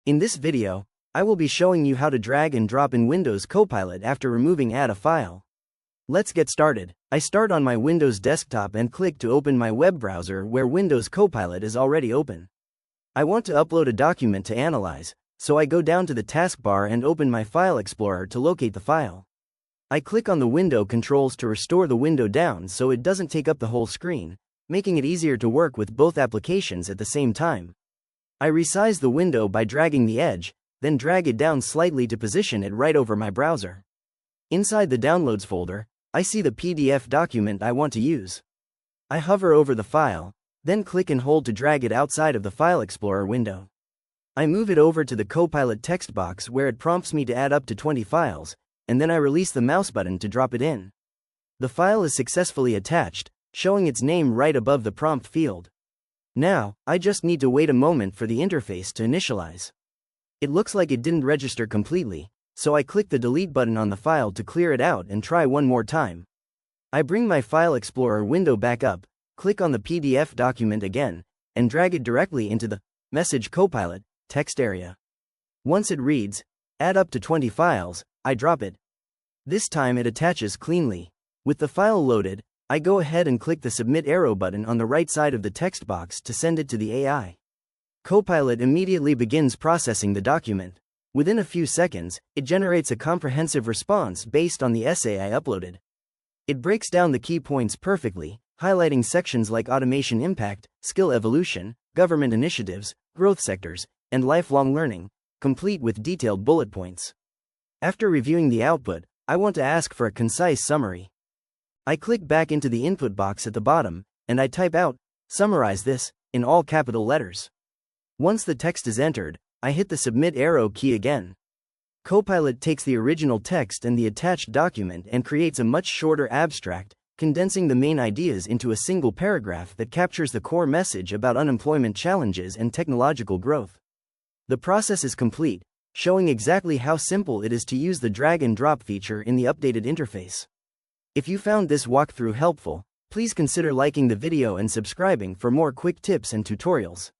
In this video, I will be showing you how to drag and drop in Windows Copilot after removing a file. Let's get started. I start on my Windows desktop and click to open my web browser where Windows Copilot is already open. I want to upload a document to analyze, so I go down to the taskbar and open my File Explorer to locate the file. I click on the window controls to restore the window down so it doesn't take up the whole screen, making it easier to work with both applications at the same time. I resize the window by dragging the edge, then drag it down slightly to position it right over my browser. Inside the Downloads folder, I see the PDF document I want to use. I hover over the file, then click and hold to drag it outside of the File Explorer window. I move it over to the Copilot text box where it prompts me to add up to 20 files, and then I release the mouse button to drop it in. The file is successfully attached, showing its name right above the prompt field. Now, I just need to wait a moment for the interface to initialize. It looks like it didn't register completely, so I click the delete button on the file to clear it out and try one more time. I bring my File Explorer window back up, click on the PDF document again, and drag it directly into the Message Copilot text area. Once it reads, add up to 20 files, I drop it. This time it attaches cleanly. With the file loaded, I go ahead and click the Submit arrow button on the right side of the text box to send it to the AI. Copilot immediately begins processing the document. Within a few seconds, it generates a comprehensive response based on the essay I uploaded. It breaks down the key points perfectly, highlighting sections like automation impact, skill evolution, government initiatives, growth sectors, and lifelong learning, complete with detailed bullet points. After reviewing the output, I want to ask for a concise summary. I click back into the input box at the bottom, and I type out, "Summarize this," in all capital letters. Once the text is entered, I hit the Submit arrow key again. Copilot takes the original text and the attached document and creates a much shorter abstract, condensing the main ideas into a single paragraph that captures the core message about unemployment challenges and technological growth. The process is complete, showing exactly how simple it is to use the drag and drop feature in the updated interface. If you found this walkthrough helpful, please consider liking the video and subscribing for more quick tips and tutorials.